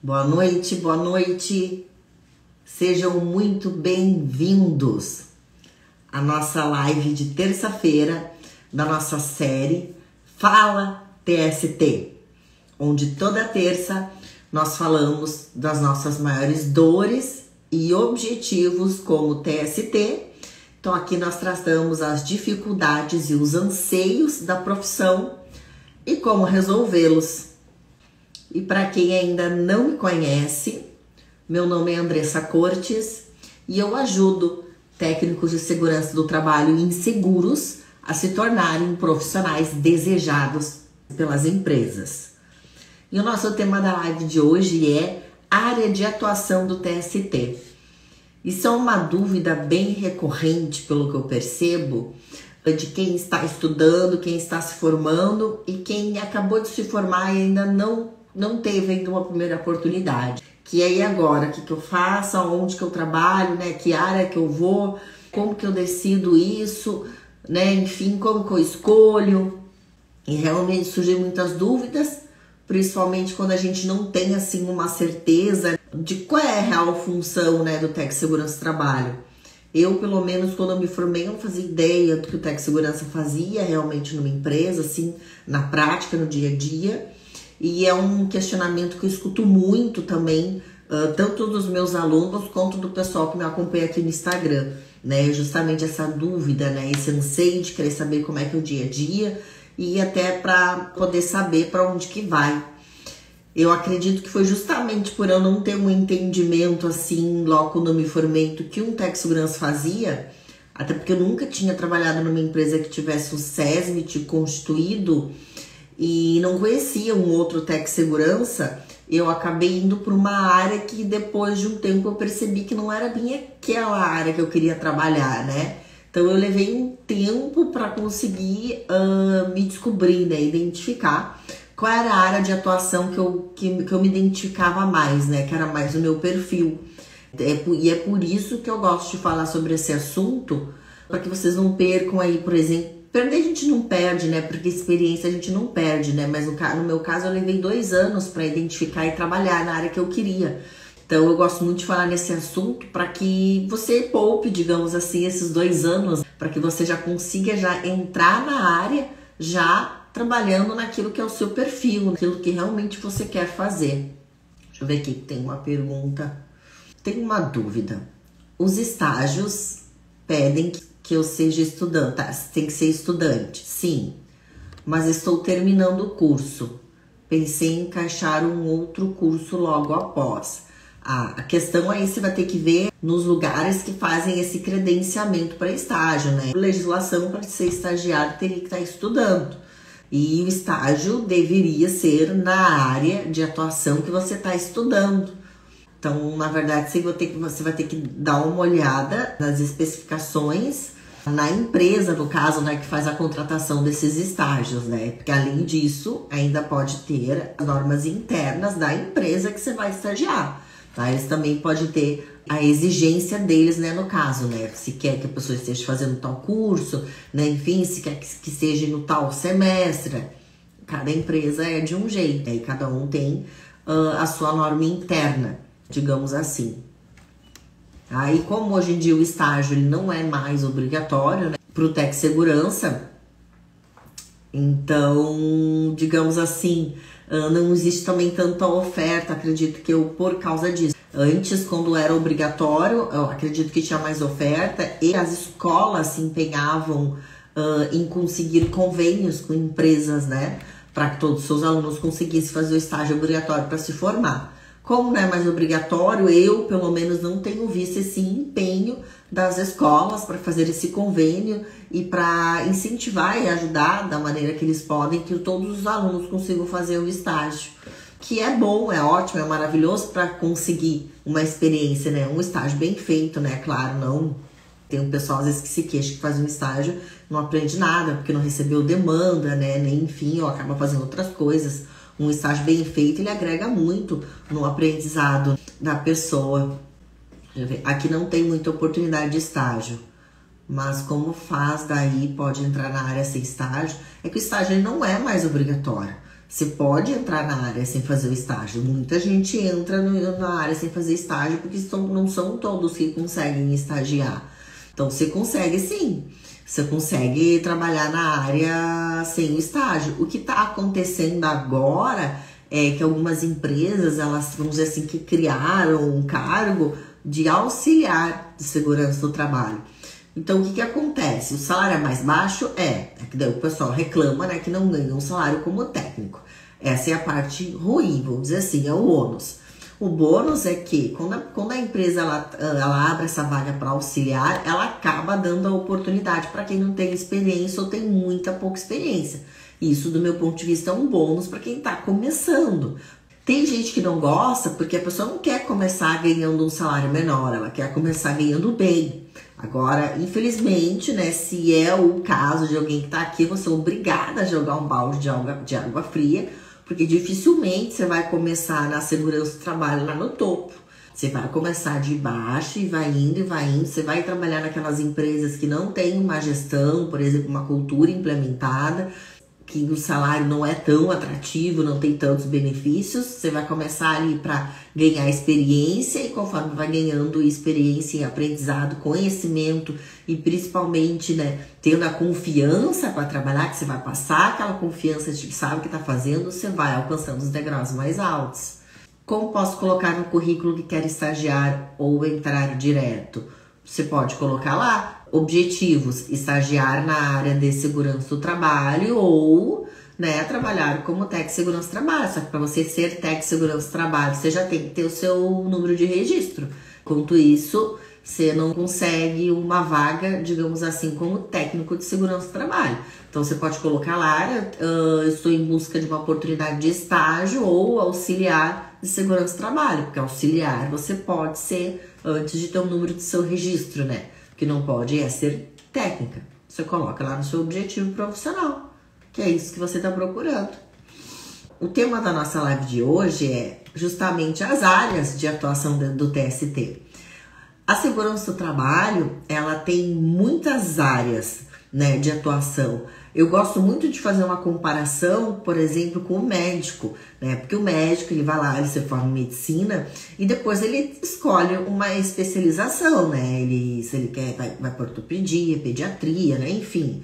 Boa noite, boa noite. Sejam muito bem-vindos à nossa live de terça-feira da nossa série Fala TST, onde toda terça nós falamos das nossas maiores dores e objetivos como TST. Então aqui nós tratamos as dificuldades e os anseios da profissão e como resolvê-los. E para quem ainda não me conhece, meu nome é Andressa Cortes e eu ajudo técnicos de segurança do trabalho inseguros a se tornarem profissionais desejados pelas empresas. E o nosso tema da live de hoje é área de atuação do TST. Isso é uma dúvida bem recorrente, pelo que eu percebo, de quem está estudando, quem está se formando e quem acabou de se formar e ainda não teve ainda uma primeira oportunidade. Que aí agora, o que eu faço, onde que eu trabalho, né? Que área que eu vou, como que eu decido isso, né? Enfim, como que eu escolho. E realmente surgem muitas dúvidas, principalmente quando a gente não tem assim uma certeza de qual é a real função, né, do Tec Segurança do Trabalho. Eu, pelo menos, quando eu me formei, não fazia ideia do que o Tec Segurança fazia realmente numa empresa, assim, na prática, no dia a dia. E é um questionamento que eu escuto muito também, tanto dos meus alunos quanto do pessoal que me acompanha aqui no Instagram, né? Justamente essa dúvida, né? Esse anseio de querer saber como é que é o dia a dia e até para poder saber para onde que vai. Eu acredito que foi justamente por eu não ter um entendimento assim, logo quando eu me formei, do que um Tec Segurança fazia, até porque eu nunca tinha trabalhado numa empresa que tivesse o SESMIT constituído, e não conhecia um outro Tec Segurança, eu acabei indo para uma área que depois de um tempo eu percebi que não era bem aquela área que eu queria trabalhar, né? Então eu levei um tempo para conseguir me descobrir, né? Identificar qual era a área de atuação que eu me identificava mais, né? Que era mais o meu perfil. E é por isso que eu gosto de falar sobre esse assunto, para que vocês não percam aí, por exemplo, perder a gente não perde, né? Porque experiência a gente não perde, né? Mas no meu caso eu levei 2 anos para identificar e trabalhar na área que eu queria. Então eu gosto muito de falar nesse assunto para que você poupe, digamos assim, esses 2 anos, para que você já consiga já entrar na área, já trabalhando naquilo que é o seu perfil, naquilo que realmente você quer fazer. Deixa eu ver aqui, tem uma pergunta. Tem uma dúvida. Os estágios pedem que eu seja estudante, tá? Tem que ser estudante, sim, mas estou terminando o curso. Pensei em encaixar um outro curso logo após. A questão aí você vai ter que ver nos lugares que fazem esse credenciamento para estágio, né? A legislação para ser estagiário teria que estar estudando. E o estágio deveria ser na área de atuação que você está estudando. Então, na verdade, você vai ter que dar uma olhada nas especificações na empresa, no caso, né, que faz a contratação desses estágios, né? Porque além disso, ainda pode ter as normas internas da empresa que você vai estagiar, tá? Eles também podem ter a exigência deles, né, no caso, né? Se quer que a pessoa esteja fazendo tal curso, né? Enfim, se quer que seja no tal semestre. Cada empresa é de um jeito, né? E cada um tem a sua norma interna, digamos assim. Aí, como hoje em dia o estágio ele não é mais obrigatório, né, para o Tec Segurança, então, digamos assim, não existe também tanta oferta, acredito que por causa disso. Antes, quando era obrigatório, eu acredito que tinha mais oferta e as escolas se empenhavam em conseguir convênios com empresas, né, para que todos os seus alunos conseguissem fazer o estágio obrigatório para se formar. Como não é mais obrigatório, eu, pelo menos, não tenho visto esse empenho das escolas para fazer esse convênio e para incentivar e ajudar da maneira que eles podem, que todos os alunos consigam fazer o estágio. Que é bom, é ótimo, é maravilhoso para conseguir uma experiência, né? Um estágio bem feito, né? Claro, não. Tem um pessoal, às vezes, que se queixa que faz um estágio, não aprende nada, porque não recebeu demanda, né? Nem, enfim, ou acaba fazendo outras coisas. Um estágio bem feito, ele agrega muito no aprendizado da pessoa. Aqui não tem muita oportunidade de estágio, mas como faz daí, pode entrar na área sem estágio, é que o estágio ele não é mais obrigatório. Você pode entrar na área sem fazer o estágio. Muita gente entra na área sem fazer estágio porque não são todos que conseguem estagiar. Então, você consegue sim. Você consegue trabalhar na área sem o estágio. O que está acontecendo agora é que algumas empresas, elas, vamos dizer assim, que criaram um cargo de auxiliar de segurança do trabalho. Então, o que acontece? O salário é mais baixo? É que daí o pessoal reclama, né, que não ganha um salário como técnico. Essa é a parte ruim, vamos dizer assim, é o ônus. O bônus é que quando a empresa ela abre essa vaga para auxiliar, ela acaba dando a oportunidade para quem não tem experiência ou tem pouca experiência. Isso, do meu ponto de vista, é um bônus para quem está começando. Tem gente que não gosta porque a pessoa não quer começar ganhando um salário menor, ela quer começar ganhando bem. Agora, infelizmente, né, se é o caso de alguém que está aqui, você é obrigada a jogar um balde de água fria, porque dificilmente você vai começar na segurança do trabalho lá no topo. Você vai começar de baixo e vai indo. Você vai trabalhar naquelas empresas que não tem uma gestão, por exemplo, uma cultura implementada, que o salário não é tão atrativo, não tem tantos benefícios. Você vai começar ali para ganhar experiência e conforme vai ganhando experiência e aprendizado, conhecimento e principalmente, né, tendo a confiança para trabalhar, que você vai passar aquela confiança de que sabe o que está fazendo, você vai alcançando os degraus mais altos. Como posso colocar no currículo que quer estagiar ou entrar direto? Você pode colocar lá objetivos, estagiar na área de segurança do trabalho ou, né, trabalhar como técnico de segurança do trabalho. Só que para você ser técnico de segurança do trabalho, você já tem que ter o seu número de registro. Enquanto isso, você não consegue uma vaga, digamos assim, como técnico de segurança do trabalho. Então, você pode colocar lá, estou em busca de uma oportunidade de estágio ou auxiliar de segurança do trabalho. Porque auxiliar você pode ser antes de ter o número do seu registro, né? O que não pode é ser técnica. Você coloca lá no seu objetivo profissional, que é isso que você está procurando. O tema da nossa live de hoje é justamente as áreas de atuação do TST. A segurança do trabalho, ela tem muitas áreas, né, de atuação. Eu gosto muito de fazer uma comparação, por exemplo, com o médico, né? Porque o médico, ele vai lá, ele se forma em medicina e depois ele escolhe uma especialização, né? Se ele quer, vai para ortopedia, pediatria, né? Enfim,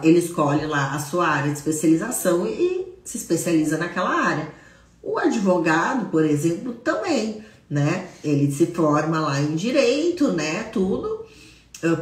ele escolhe lá a sua área de especialização e se especializa naquela área. O advogado, por exemplo, também, né? Ele se forma lá em direito, né? Tudo.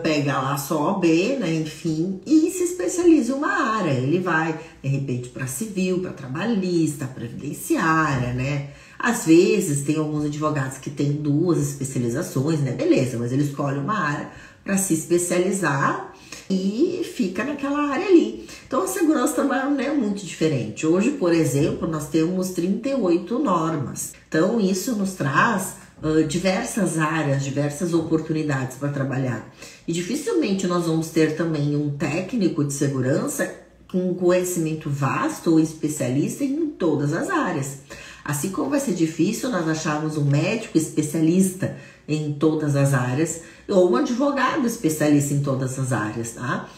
Pega lá só OAB, né, enfim, e se especializa em uma área. Ele vai, de repente, para civil, para trabalhista, previdenciária, né? Às vezes, tem alguns advogados que têm 2 especializações, né? Beleza, mas ele escolhe uma área para se especializar e fica naquela área ali. Então, a segurança do trabalho não é muito diferente. Hoje, por exemplo, nós temos 38 normas. Então, isso nos traz diversas áreas, diversas oportunidades para trabalhar. E dificilmente nós vamos ter também um técnico de segurança com conhecimento vasto ou especialista em todas as áreas. Assim como vai ser difícil nós acharmos um médico especialista em todas as áreas ou um advogado especialista em todas as áreas, tá?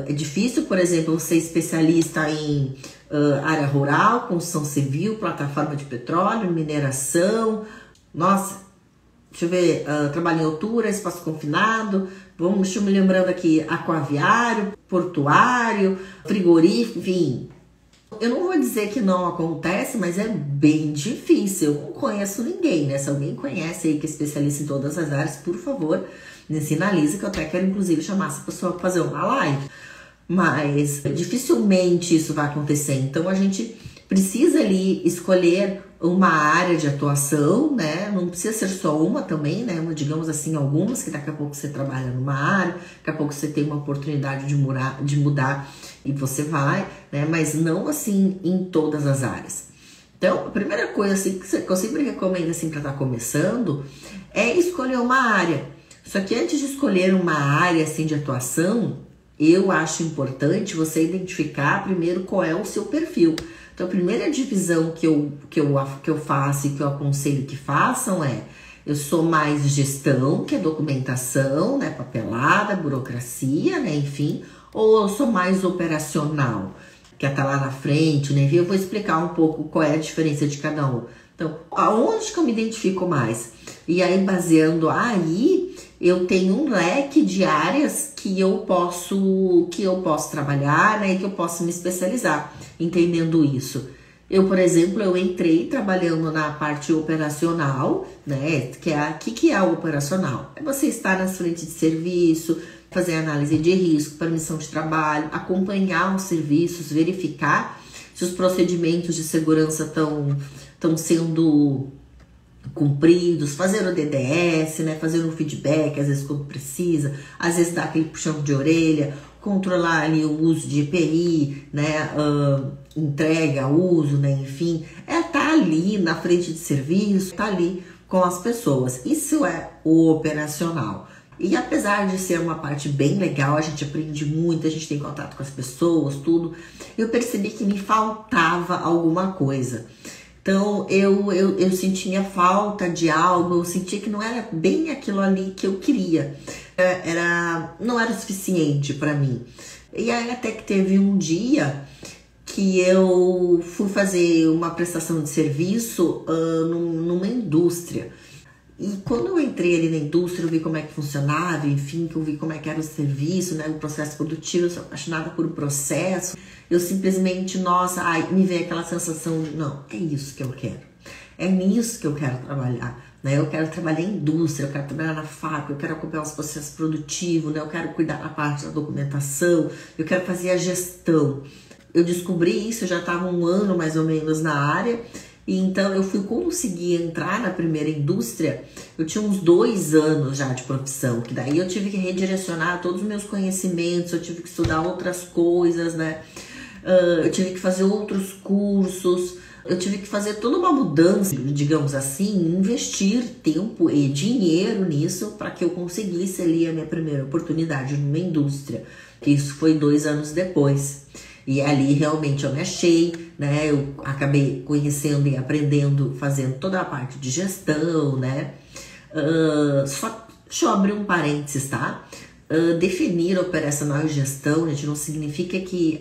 É difícil, por exemplo, ser especialista em área rural, construção civil, plataforma de petróleo, mineração. Nossa, deixa eu ver, trabalho em altura, espaço confinado, deixa eu me lembrando aqui, aquaviário, portuário, frigorífico, enfim. Eu não vou dizer que não acontece, mas é bem difícil. Eu não conheço ninguém, né? Se alguém conhece aí que é especialista em todas as áreas, por favor, me sinaliza que eu até quero, inclusive, chamar essa pessoa para fazer uma live. Mas dificilmente isso vai acontecer. Então, a gente precisa ali escolher uma área de atuação, né? Não precisa ser só uma também, né? Digamos assim, algumas, que daqui a pouco você trabalha numa área, daqui a pouco você tem uma oportunidade de mudar e você vai, né? Mas não assim em todas as áreas. Então, a primeira coisa assim, que eu sempre recomendo assim, para estar começando é escolher uma área. Só que antes de escolher uma área assim, de atuação, eu acho importante você identificar primeiro qual é o seu perfil. Então, a primeira divisão que eu faço e que eu aconselho que façam é: eu sou mais gestão, que é documentação, né, papelada, burocracia, né, enfim, ou eu sou mais operacional? quer estar lá na frente, né? Eu vou explicar um pouco qual é a diferença de cada um. Então, aonde que eu me identifico mais? E aí, baseando aí, eu tenho um leque de áreas que eu posso trabalhar, né? E que eu posso me especializar, entendendo isso. Eu, por exemplo, eu entrei trabalhando na parte operacional, né? Que é o operacional? É você estar nas frentes de serviço, fazer análise de risco, permissão de trabalho, acompanhar os serviços, verificar se os procedimentos de segurança estão sendo cumpridos, fazer o DDS, né? Fazer um feedback, às vezes quando precisa, às vezes dar aquele puxão de orelha, controlar ali o uso de EPI, né? Entrega, uso, né? Enfim, tá ali na frente de serviço, tá ali com as pessoas. Isso é o operacional. E apesar de ser uma parte bem legal, a gente aprende muito, a gente tem contato com as pessoas, tudo, eu percebi que me faltava alguma coisa. Então, eu sentia falta de algo, eu sentia que não era bem aquilo ali que eu queria. Não era suficiente para mim. E aí até que teve um dia que eu fui fazer uma prestação de serviço numa indústria. E quando eu entrei ali na indústria, eu vi como é que funcionava, enfim, que eu vi como é que era o serviço, né, o processo produtivo, eu sou apaixonada por um processo. Eu simplesmente, nossa, me veio aquela sensação de, não, é isso que eu quero. É nisso que eu quero trabalhar, né? Eu quero trabalhar em indústria, eu quero trabalhar na fábrica, eu quero acompanhar os processos produtivos, né? Eu quero cuidar da parte da documentação, eu quero fazer a gestão. Eu descobri isso, eu já estava 1 ano mais ou menos na área. E então eu fui conseguir entrar na primeira indústria, eu tinha uns 2 anos já de profissão, que daí eu tive que redirecionar todos os meus conhecimentos, eu tive que estudar outras coisas, né? Eu tive que fazer outros cursos, eu tive que fazer toda uma mudança, digamos assim, investir tempo e dinheiro nisso para que eu conseguisse ali a minha primeira oportunidade numa indústria. Isso foi 2 anos depois. E ali realmente eu me achei, né? Eu acabei conhecendo e aprendendo, fazendo toda a parte de gestão, né? Só deixa eu abrir um parênteses, tá? Definir operacional e gestão, gente, não significa que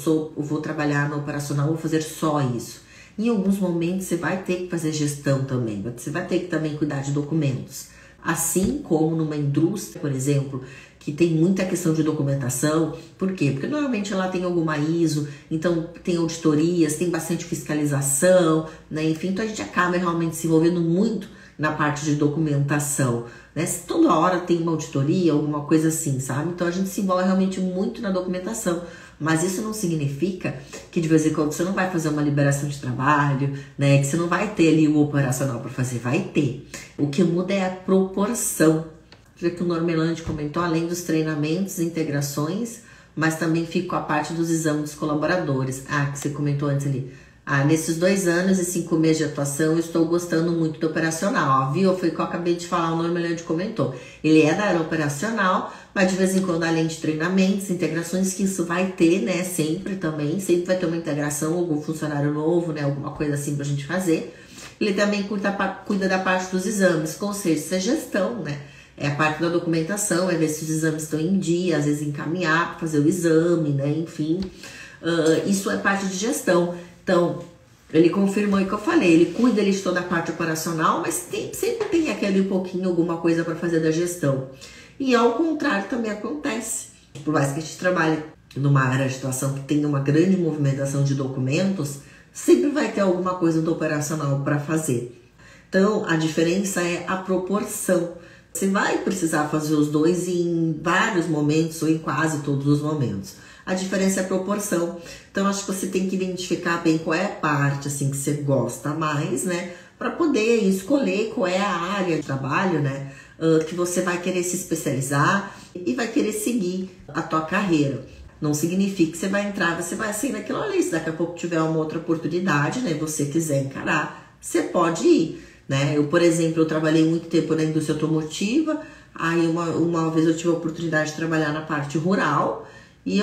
eu vou trabalhar no operacional, vou fazer só isso. Em alguns momentos você vai ter que fazer gestão também, você vai ter que também cuidar de documentos. Assim como numa indústria, por exemplo, que tem muita questão de documentação. Por quê? Porque normalmente ela tem alguma ISO, então tem auditorias, tem bastante fiscalização, né? Enfim, então a gente acaba realmente se envolvendo muito na parte de documentação, né? Se toda hora tem uma auditoria, alguma coisa assim, sabe? Então a gente se envolve realmente muito na documentação. Mas isso não significa que de vez em quando você não vai fazer uma liberação de trabalho, né? Que você não vai ter ali o operacional para fazer, vai ter. O que muda é a proporção. Já que o Normelandi comentou, além dos treinamentos, integrações, mas também fica a parte dos exames dos colaboradores. Que você comentou antes ali. Nesses 2 anos e 5 meses de atuação, eu estou gostando muito do operacional. Viu? Foi o que eu acabei de falar, o Normelandi comentou. Ele é da área operacional, mas de vez em quando, além de treinamentos, integrações, que isso vai ter, né? Sempre também, sempre vai ter uma integração, algum funcionário novo, né? Alguma coisa assim pra gente fazer. Ele também cuida da parte dos exames, ou seja, isso é gestão, né? É a parte da documentação, é ver se os exames estão em dia, às vezes encaminhar para fazer o exame, né? Enfim, isso é parte de gestão. Então, ele confirmou o que eu falei, ele cuida de toda a parte operacional, mas sempre tem aquele pouquinho, alguma coisa para fazer da gestão. E ao contrário também acontece. Por mais que a gente trabalhe numa área de atuação que tenha uma grande movimentação de documentos, sempre vai ter alguma coisa do operacional para fazer. Então, a diferença é a proporção. Você vai precisar fazer os dois em vários momentos ou em quase todos os momentos. A diferença é a proporção. Então, acho que você tem que identificar bem qual é a parte assim, que você gosta mais, né? Para poder escolher qual é a área de trabalho, né? Que você vai querer se especializar e vai querer seguir a tua carreira. Não significa que você vai entrar, você vai sair naquilo ali. Se daqui a pouco tiver uma outra oportunidade, né? Você quiser encarar, você pode ir. Né? Eu, por exemplo, eu trabalhei muito tempo na indústria automotiva, aí uma vez eu tive a oportunidade de trabalhar na parte rural, e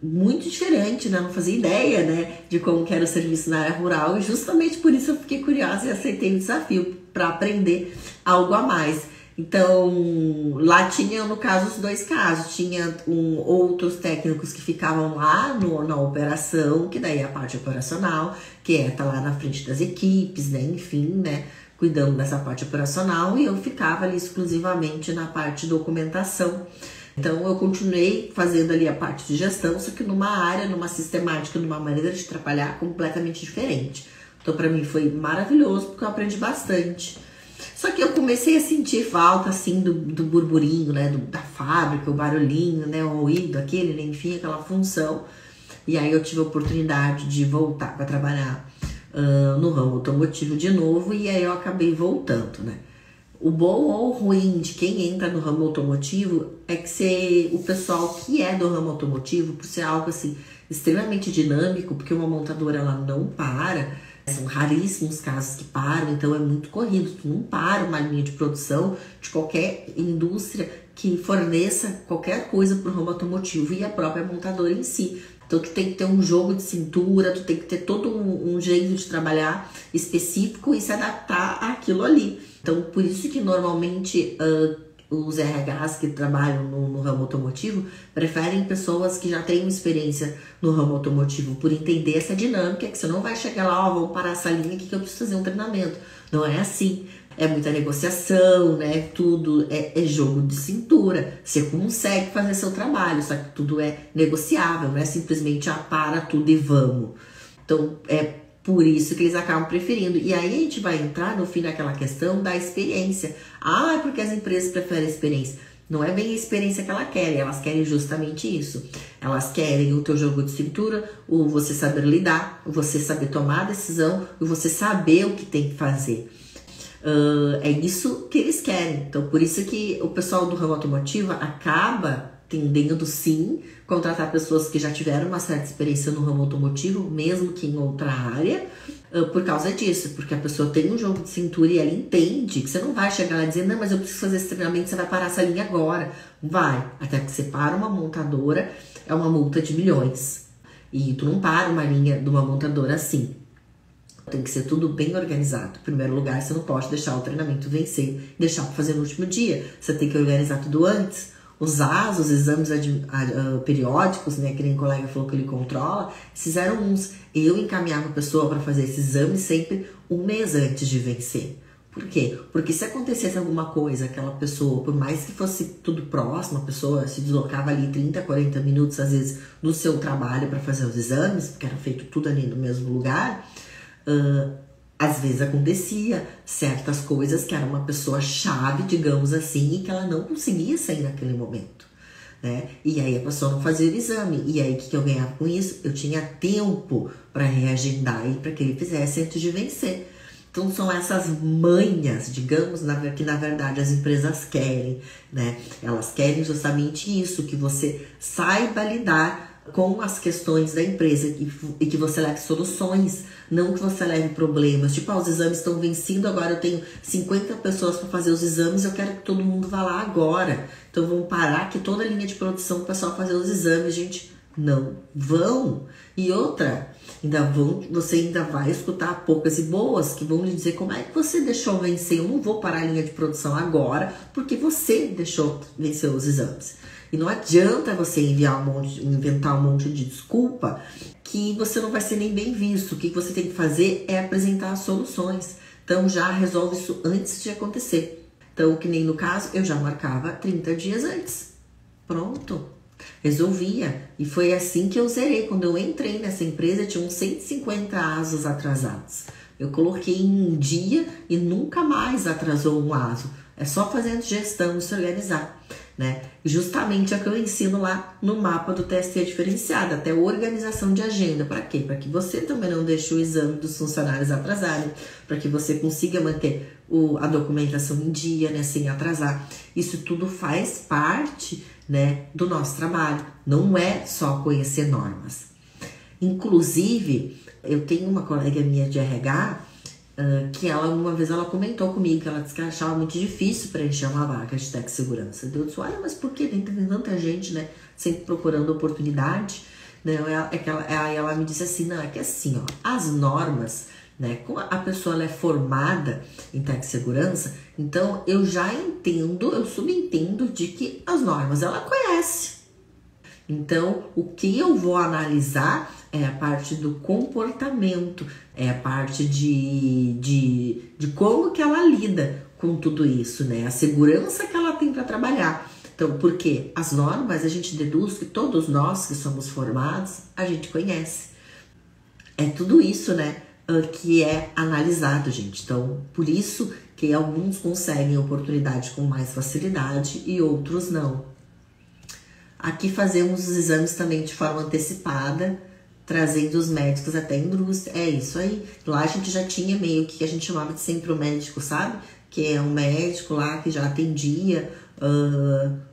muito diferente, né? Não fazia ideia, né, de como que era o serviço na área rural, e justamente por isso eu fiquei curiosa e aceitei o desafio para aprender algo a mais. Então, lá tinha, no caso, os dois casos. Tinha outros técnicos que ficavam lá na operação, que daí é a parte operacional, que tá lá na frente das equipes, né? Enfim, né? Cuidando dessa parte operacional. E eu ficava ali exclusivamente na parte de documentação. Então, eu continuei fazendo ali a parte de gestão, só que numa área, numa sistemática, numa maneira de trabalhar completamente diferente. Então, para mim foi maravilhoso, porque eu aprendi bastante. Só que eu comecei a sentir falta, assim, do burburinho, né, da fábrica, o barulhinho, né, o ruído, aquele, né, enfim, aquela função. E aí eu tive a oportunidade de voltar para trabalhar no ramo automotivo de novo, e aí eu acabei voltando, né. O bom ou o ruim de quem entra no ramo automotivo é que o pessoal que é do ramo automotivo, por ser algo, assim, extremamente dinâmico, porque uma montadora, ela não para. São raríssimos casos que param, então é muito corrido. Tu não para uma linha de produção de qualquer indústria que forneça qualquer coisa para o ramo automotivo e a própria montadora em si. Então tu tem que ter um jogo de cintura, tu tem que ter todo um jeito de trabalhar específico e se adaptar àquilo ali. Então por isso que normalmente os RHs que trabalham no ramo automotivo preferem pessoas que já têm experiência no ramo automotivo, por entender essa dinâmica, que você não vai chegar lá, vamos parar essa linha aqui que eu preciso fazer um treinamento. Não é assim. É muita negociação, né? Tudo é jogo de cintura. Você consegue fazer seu trabalho, só que tudo é negociável, não é simplesmente para tudo e vamos. Então, é por isso que eles acabam preferindo. E aí a gente vai entrar no fim daquela questão da experiência. Ah, é porque as empresas preferem experiência. Não é bem a experiência que elas querem, elas querem justamente isso. Elas querem o teu jogo de cintura, o você saber lidar, o você saber tomar a decisão, o você saber o que tem que fazer. É isso que eles querem. Então, por isso que o pessoal do ramo automotivo acaba tendendo, sim, contratar pessoas que já tiveram uma certa experiência no ramo automotivo, mesmo que em outra área, por causa disso. Porque a pessoa tem um jogo de cintura e ela entende que você não vai chegar lá e dizer, não, mas eu preciso fazer esse treinamento, você vai parar essa linha agora. Vai. Até que você para uma montadora, é uma multa de milhões. E tu não para uma linha de uma montadora assim. Tem que ser tudo bem organizado. Em primeiro lugar, você não pode deixar o treinamento vencer, deixar para fazer no último dia. Você tem que organizar tudo antes. Os AS, os exames periódicos, né, que nem o colega falou que ele controla, esses eram uns. Eu encaminhava a pessoa para fazer esse exame sempre um mês antes de vencer. Por quê? Porque se acontecesse alguma coisa, aquela pessoa, por mais que fosse tudo próximo, a pessoa se deslocava ali 30, 40 minutos, às vezes, do seu trabalho para fazer os exames, porque era feito tudo ali no mesmo lugar, às vezes acontecia certas coisas que era uma pessoa chave, digamos assim, e que ela não conseguia sair naquele momento, né? E aí a pessoa não fazia o exame. E aí o que eu ganhava com isso? Eu tinha tempo para reagendar e para que ele fizesse antes de vencer. Então são essas manhas, digamos, que na verdade as empresas querem, né? Elas querem justamente isso, que você saiba lidar com as questões da empresa e que você leve soluções, não que você leve problemas. Tipo, os exames estão vencendo, agora eu tenho 50 pessoas para fazer os exames, eu quero que todo mundo vá lá agora. Então vamos parar aqui toda a linha de produção para o pessoal fazer os exames, gente. Não vão. E outra, você ainda vai escutar poucas e boas que vão lhe dizer como é que você deixou vencer. Eu não vou parar a linha de produção agora porque você deixou vencer os exames. E não adianta você inventar um monte de desculpa que você não vai ser nem bem visto. O que você tem que fazer é apresentar as soluções. Então já resolve isso antes de acontecer. Então, que nem no caso, eu já marcava 30 dias antes. Pronto. Resolvia. E foi assim que eu zerei. Quando eu entrei nessa empresa, tinha uns 150 ASOs atrasados. Eu coloquei em um dia e nunca mais atrasou um ASO. É só fazendo gestão e se organizar, né? Justamente é o que eu ensino lá no mapa do TST diferenciado, até organização de agenda. Para quê? Para que você também não deixe o exame dos funcionários atrasarem, para que você consiga manter a documentação em dia, né, sem atrasar. Isso tudo faz parte, né, do nosso trabalho. Não é só conhecer normas. Inclusive, eu tenho uma colega minha de RH que uma vez ela comentou comigo que ela disse que achava muito difícil preencher uma vaga de técnico de segurança. Eu disse, olha, mas por que tem tanta gente, né, sempre procurando oportunidade? Né? Aí ela me disse assim, não, é que assim, ó, as normas né? Como a pessoa ela é formada em tecnossegurança, então eu já entendo, eu subentendo de que as normas ela conhece. Então, o que eu vou analisar é a parte do comportamento, é a parte de como que ela lida com tudo isso, né? A segurança que ela tem para trabalhar. Então, porque as normas a gente deduz que todos nós que somos formados, a gente conhece. É tudo isso, né, que é analisado, gente. Então, por isso que alguns conseguem oportunidade com mais facilidade e outros não. Aqui fazemos os exames também de forma antecipada, trazendo os médicos até a indústria. É isso aí. Lá a gente já tinha meio que a gente chamava de sempre o médico, sabe? Que é um médico lá que já atendia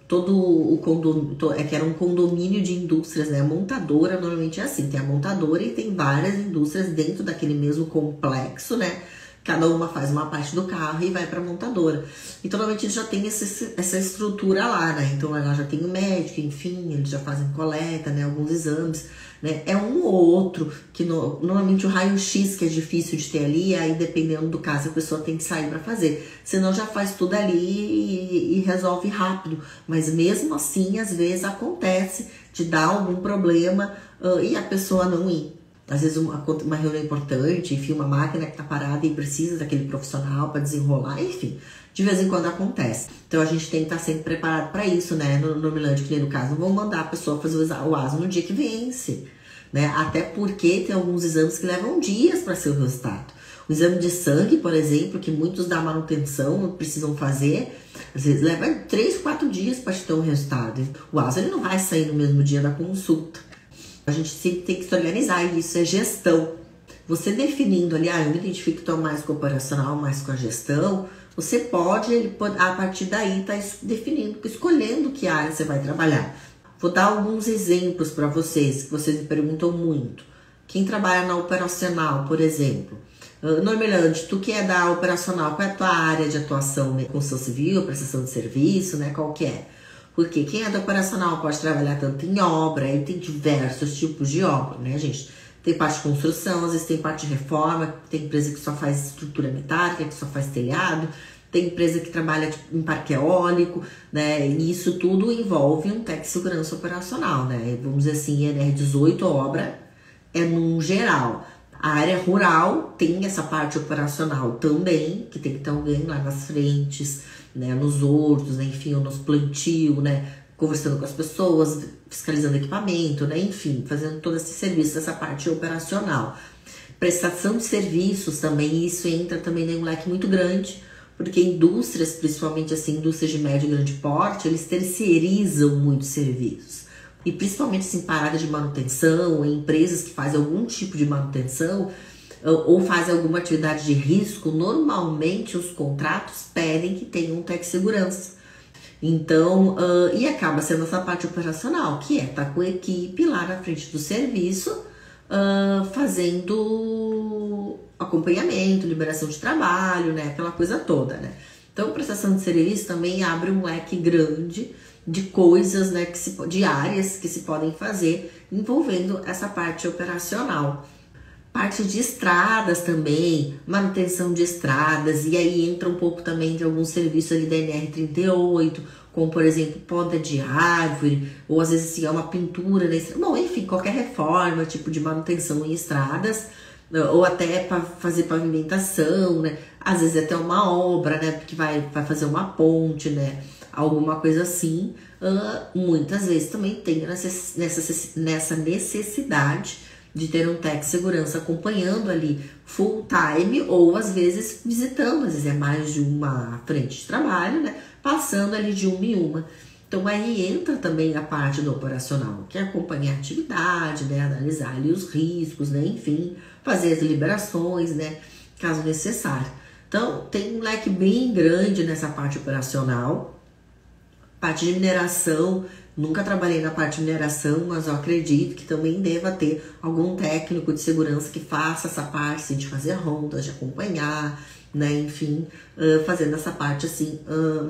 todo o condomínio, que era um condomínio de indústrias, né? A montadora normalmente é assim, tem a montadora e tem várias indústrias dentro daquele mesmo complexo, né? Cada uma faz uma parte do carro e vai para a montadora. Então, normalmente, eles já tem essa estrutura lá, né? Então, ela já tem o médico, enfim, eles já fazem coleta, né? Alguns exames, né? É um ou outro, que normalmente o raio-x que é difícil de ter ali, aí dependendo do caso, a pessoa tem que sair para fazer. Senão, já faz tudo ali e resolve rápido. Mas, mesmo assim, às vezes acontece de dar algum problema e a pessoa não ir. Às vezes uma reunião importante, enfim, uma máquina que tá parada e precisa daquele profissional para desenrolar, enfim, de vez em quando acontece. Então a gente tem que estar sempre preparado para isso, né? No Milândia, que nem no caso, não vão mandar a pessoa fazer o ASO no dia que vence, né? Até porque tem alguns exames que levam dias para ser o resultado. O exame de sangue, por exemplo, que muitos da manutenção precisam fazer, às vezes leva 3, 4 dias para ter um resultado. O ASO ele não vai sair no mesmo dia da consulta. A gente sempre tem que se organizar, e isso é gestão. Você definindo ali, eu me identifico que estou mais com o operacional, mais com a gestão, você pode, a partir daí, estar definindo, escolhendo que área você vai trabalhar. Vou dar alguns exemplos para vocês, que vocês me perguntam muito. Quem trabalha na operacional, por exemplo. Normelante, tu que é da operacional, qual é a tua área de atuação, né? Construção civil, prestação de serviço, né? Qual que é? Porque quem é do operacional pode trabalhar tanto em obra, aí tem diversos tipos de obra, né, gente? Tem parte de construção, às vezes tem parte de reforma, tem empresa que só faz estrutura metálica, que só faz telhado, tem empresa que trabalha em parque eólico, né? E isso tudo envolve um técnico de segurança operacional, né? Vamos dizer assim, NR18 obra é num geral. A área rural tem essa parte operacional também, que tem que ter alguém lá nas frentes, né, nos hortos, né, enfim, ou nos plantio, né, conversando com as pessoas, fiscalizando equipamento, né, enfim, fazendo todo esse serviço, essa parte operacional. Prestação de serviços também, isso entra também em um leque muito grande, porque indústrias, principalmente assim, indústrias de médio e grande porte, eles terceirizam muitos serviços. E principalmente assim, parada de manutenção, empresas que fazem algum tipo de manutenção ou fazem alguma atividade de risco, normalmente os contratos pedem que tenha um técnico de segurança. Então, e acaba sendo essa parte operacional, que é estar com a equipe lá na frente do serviço, fazendo acompanhamento, liberação de trabalho, né, aquela coisa toda, né. Então, prestação de serviço também abre um leque grande de coisas, né, de áreas que se podem fazer envolvendo essa parte operacional. Parte de estradas também, manutenção de estradas, e aí entra um pouco também de alguns serviços ali da NR38, como por exemplo, poda de árvore, ou às vezes assim, é uma pintura na estrada. Bom, enfim, qualquer reforma, tipo de manutenção em estradas, ou até para fazer pavimentação, né? Às vezes até uma obra, né? Porque vai fazer uma ponte, né? Alguma coisa assim. Muitas vezes também tem nessa necessidade de ter um técnico de segurança acompanhando ali full time, ou às vezes visitando, às vezes é mais de uma frente de trabalho, né? Passando ali de uma em uma. Então aí entra também a parte do operacional, que é acompanhar a atividade, né? Analisar ali os riscos, né? Enfim, fazer as liberações, né? Caso necessário. Então tem um leque bem grande nessa parte operacional. Parte de mineração, nunca trabalhei na parte de mineração, mas eu acredito que também deva ter algum técnico de segurança que faça essa parte assim, de fazer rondas, de acompanhar, né? Enfim, fazendo essa parte assim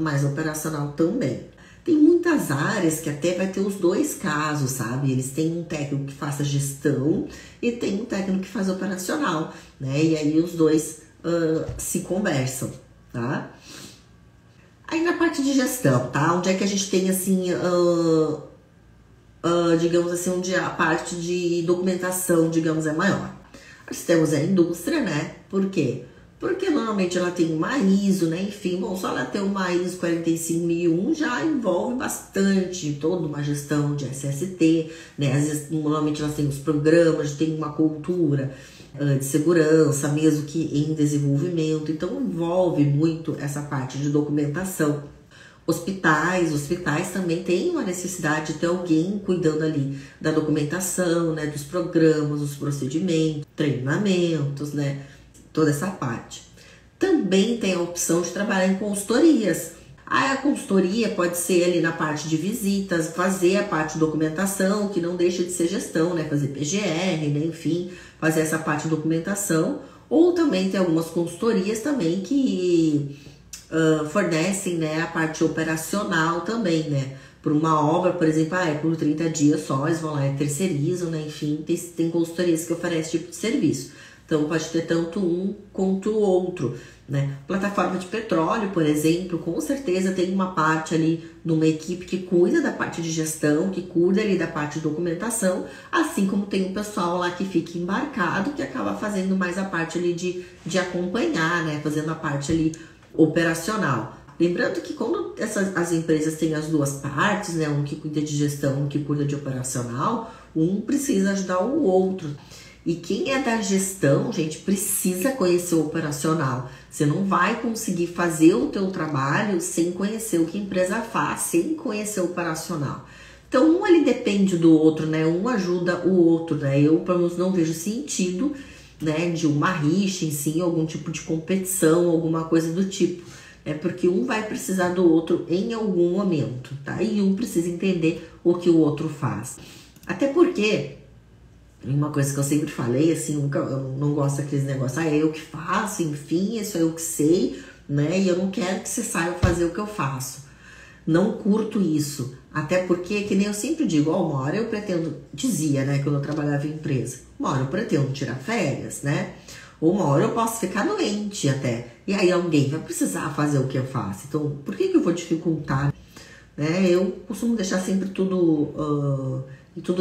mais operacional também. Tem muitas áreas que até vai ter os dois casos, sabe? Eles têm um técnico que faça gestão e tem um técnico que faz operacional, né? E aí os dois se conversam, tá? Aí na parte de gestão, tá? Onde é que a gente tem, assim, digamos assim, onde a parte de documentação, digamos, é maior. Nós temos a indústria, né? Por quê? Porque normalmente ela tem uma ISO, né? Enfim, bom, só ela ter uma ISO 45001 já envolve bastante toda uma gestão de SST, né? Às vezes, normalmente elas têm os programas, tem uma cultura de segurança, mesmo que em desenvolvimento. Então envolve muito essa parte de documentação. Hospitais também têm uma necessidade de ter alguém cuidando ali da documentação, né? Dos programas, dos procedimentos, treinamentos, né? Toda essa parte. Também tem a opção de trabalhar em consultorias. A consultoria pode ser ali na parte de visitas, fazer a parte de documentação, que não deixa de ser gestão, né? Fazer PGR, né? Enfim, fazer essa parte de documentação. Ou também tem algumas consultorias também que fornecem, né, a parte operacional também, né? Por uma obra, por exemplo, por 30 dias só, eles vão lá e terceirizam, né? Enfim, tem consultorias que oferecem esse tipo de serviço. Então, pode ter tanto um quanto o outro, né? Plataforma de petróleo, por exemplo, com certeza tem uma parte ali de uma equipe que cuida da parte de gestão, que cuida ali da parte de documentação, assim como tem um pessoal lá que fica embarcado, que acaba fazendo mais a parte ali de acompanhar, né? Fazendo a parte ali operacional. Lembrando que quando as empresas têm as duas partes, né? Um que cuida de gestão, um que cuida de operacional, um precisa ajudar o outro. E quem é da gestão, gente, precisa conhecer o operacional. Você não vai conseguir fazer o teu trabalho sem conhecer o que a empresa faz, sem conhecer o operacional. Então, um ali depende do outro, né? Um ajuda o outro, né? Eu, pelo menos, não vejo sentido, né, de uma rixa em si, algum tipo de competição, alguma coisa do tipo. É porque um vai precisar do outro em algum momento, tá? E um precisa entender o que o outro faz. Até porque... uma coisa que eu sempre falei, assim, eu não gosto daqueles negócios, é eu que faço, enfim, isso é eu que sei, né? E eu não quero que você saiba fazer o que eu faço. Não curto isso. Até porque, que nem eu sempre digo, uma hora eu pretendo, dizia, né, quando eu trabalhava em empresa, uma hora eu pretendo tirar férias, né? Ou uma hora eu posso ficar doente até. E aí alguém vai precisar fazer o que eu faço. Então, por que eu vou dificultar? Né? Eu costumo deixar sempre tudo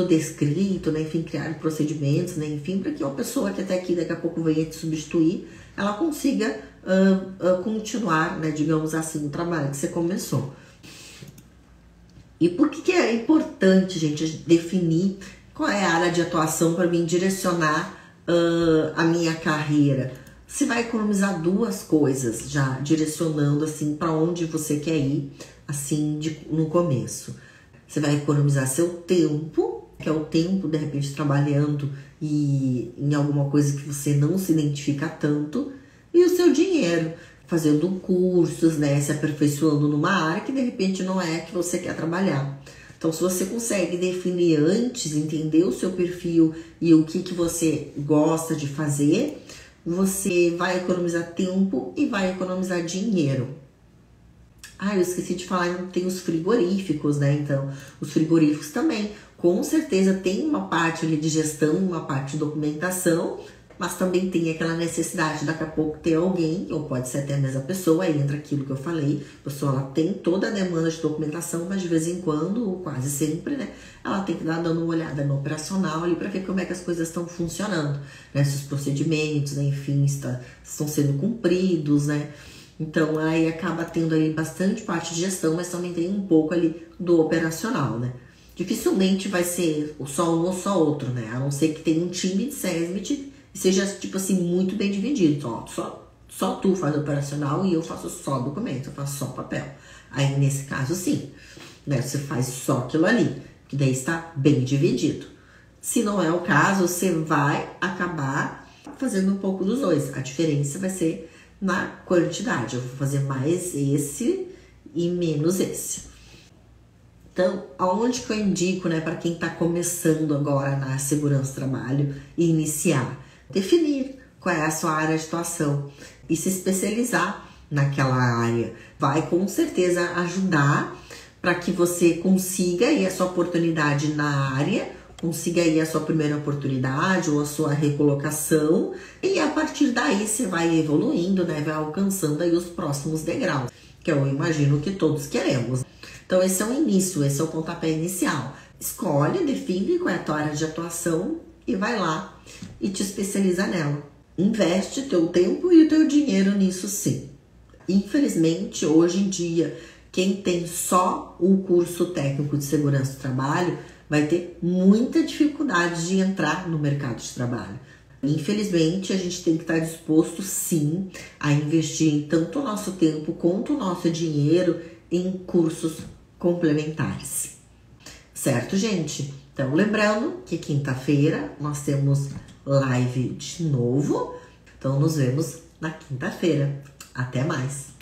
descrito, né? Enfim, criar procedimentos, né? Enfim, para que uma pessoa que até aqui daqui a pouco venha te substituir, ela consiga continuar, né? Digamos assim, o trabalho que você começou. E por que é importante, gente, definir qual é a área de atuação para mim direcionar a minha carreira? Você vai economizar duas coisas já, direcionando assim para onde você quer ir, assim, no começo. Você vai economizar seu tempo, que é o tempo, de repente, trabalhando e em alguma coisa que você não se identifica tanto, e o seu dinheiro, fazendo cursos, né, se aperfeiçoando numa área que, de repente, não é a que você quer trabalhar. Então, se você consegue definir antes, entender o seu perfil e o que você gosta de fazer, você vai economizar tempo e vai economizar dinheiro. Eu esqueci de falar, tem os frigoríficos, né? Então, os frigoríficos também, com certeza, tem uma parte ali de gestão, uma parte de documentação, mas também tem aquela necessidade, daqui a pouco ter alguém, ou pode ser até a mesma pessoa, aí entra aquilo que eu falei, a pessoa ela tem toda a demanda de documentação, mas de vez em quando, ou quase sempre, né? Ela tem que dar dando uma olhada no operacional ali para ver como é que as coisas estão funcionando, né? Se os procedimentos, né? Enfim, estão sendo cumpridos, né? Então, aí acaba tendo ali bastante parte de gestão, mas também tem um pouco ali do operacional, né? Dificilmente vai ser só um ou só outro, né? A não ser que tenha um time de SESMIT e seja, tipo assim, muito bem dividido. Só tu faz operacional e eu faço só documento, eu faço só papel. Aí, nesse caso, sim, né? Você faz só aquilo ali, que daí está bem dividido. Se não é o caso, você vai acabar fazendo um pouco dos dois. A diferença vai ser na quantidade. Eu vou fazer mais esse e menos esse. Então, aonde que eu indico, né, para quem está começando agora na segurança do trabalho e iniciar? Definir qual é a sua área de atuação e se especializar naquela área. Vai com certeza ajudar, para que você consiga aí a sua oportunidade na área, consiga aí a sua primeira oportunidade ou a sua recolocação, e a partir daí você vai evoluindo, né? Vai alcançando aí os próximos degraus, que eu imagino que todos queremos. Então esse é o início, esse é o pontapé inicial. Escolhe, define qual é a tua área de atuação e vai lá e te especializa nela. Investe teu tempo e o teu dinheiro nisso, sim. Infelizmente, hoje em dia, quem tem só o curso técnico de segurança do trabalho vai ter muita dificuldade de entrar no mercado de trabalho. Infelizmente, a gente tem que estar disposto, sim, a investir tanto o nosso tempo quanto o nosso dinheiro em cursos complementares. Certo, gente? Então, lembrando que quinta-feira nós temos live de novo. Então, nos vemos na quinta-feira. Até mais!